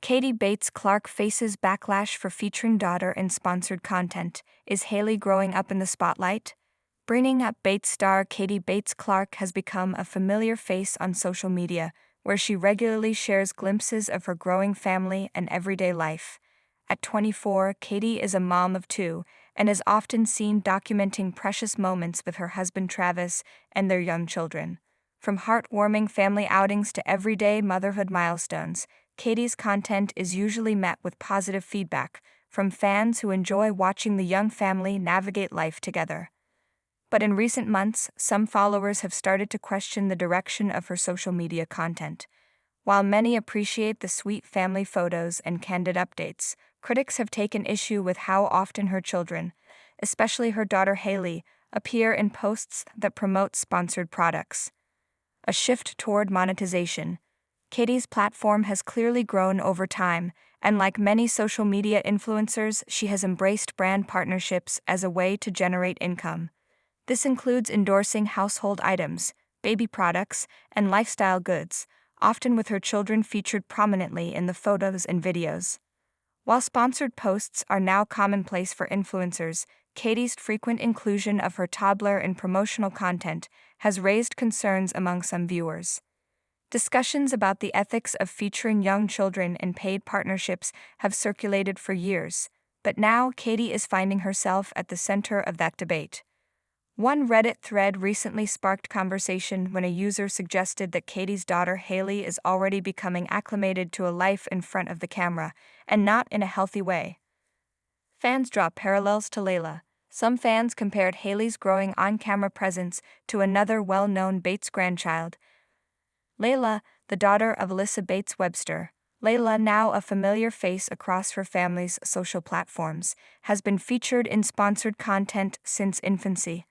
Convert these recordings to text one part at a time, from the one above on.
Katie Bates Clark faces backlash for featuring daughter in sponsored content. Is Hailey growing up in the spotlight? Bringing up Bates star Katie Bates Clark has become a familiar face on social media, where she regularly shares glimpses of her growing family and everyday life. At 24, Katie is a mom of two and is often seen documenting precious moments with her husband Travis and their young children. From heartwarming family outings to everyday motherhood milestones, Katie's content is usually met with positive feedback from fans who enjoy watching the young family navigate life together. But in recent months, some followers have started to question the direction of her social media content. While many appreciate the sweet family photos and candid updates, critics have taken issue with how often her children, especially her daughter Hailey, appear in posts that promote sponsored products. A shift toward monetization. Katie's platform has clearly grown over time, and like many social media influencers, she has embraced brand partnerships as a way to generate income. This includes endorsing household items, baby products, and lifestyle goods, often with her children featured prominently in the photos and videos. While sponsored posts are now commonplace for influencers, Katie's frequent inclusion of her toddler in promotional content has raised concerns among some viewers. Discussions about the ethics of featuring young children in paid partnerships have circulated for years, but now Katie is finding herself at the center of that debate. One Reddit thread recently sparked conversation when a user suggested that Katie's daughter Hailey is already becoming acclimated to a life in front of the camera, and not in a healthy way. Fans draw parallels to Layla. Some fans compared Hailey's growing on-camera presence to another well-known Bates grandchild, Layla, the daughter of Alyssa Bates Webster. Layla, now a familiar face across her family's social platforms, has been featured in sponsored content since infancy.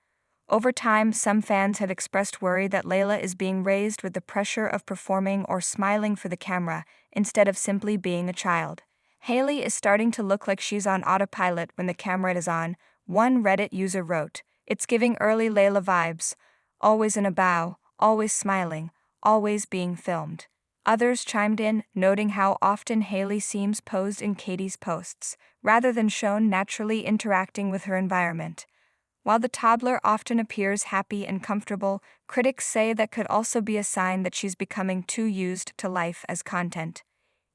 Over time, some fans have expressed worry that Layla is being raised with the pressure of performing or smiling for the camera, instead of simply being a child. Hailey is starting to look like she's on autopilot when the camera is on, one Reddit user wrote. It's giving early Layla vibes, always in a bow, always smiling, always being filmed. Others chimed in, noting how often Hailey seems posed in Katie's posts, rather than shown naturally interacting with her environment. While the toddler often appears happy and comfortable, critics say that could also be a sign that she's becoming too used to life as content.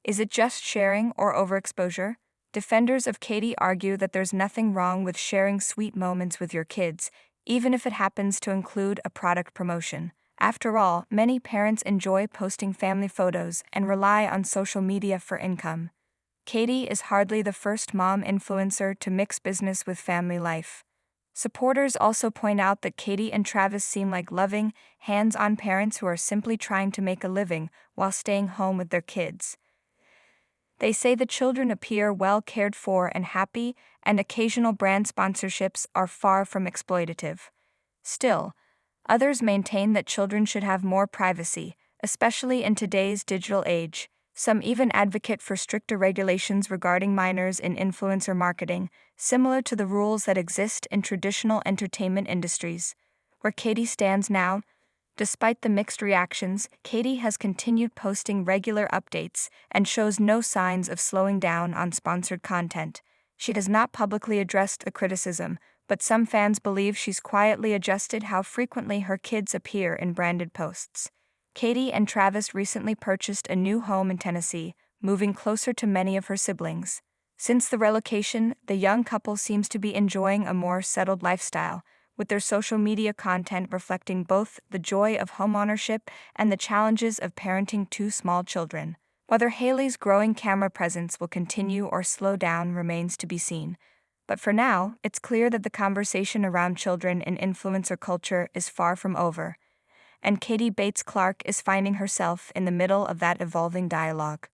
Is it just sharing or overexposure? Defenders of Katie argue that there's nothing wrong with sharing sweet moments with your kids, even if it happens to include a product promotion. After all, many parents enjoy posting family photos and rely on social media for income. Katie is hardly the first mom influencer to mix business with family life. Supporters also point out that Katie and Travis seem like loving, hands-on parents who are simply trying to make a living while staying home with their kids. They say the children appear well cared for and happy, and occasional brand sponsorships are far from exploitative. Still, others maintain that children should have more privacy, especially in today's digital age. Some even advocate for stricter regulations regarding minors in influencer marketing, similar to the rules that exist in traditional entertainment industries. Where Katie stands now, despite the mixed reactions, Katie has continued posting regular updates and shows no signs of slowing down on sponsored content. She has not publicly addressed the criticism, but some fans believe she's quietly adjusted how frequently her kids appear in branded posts. Katie and Travis recently purchased a new home in Tennessee, moving closer to many of her siblings. Since the relocation, the young couple seems to be enjoying a more settled lifestyle, with their social media content reflecting both the joy of homeownership and the challenges of parenting two small children. Whether Hailey's growing camera presence will continue or slow down remains to be seen. But for now, it's clear that the conversation around children in influencer culture is far from over, and Katie Bates Clark is finding herself in the middle of that evolving dialogue.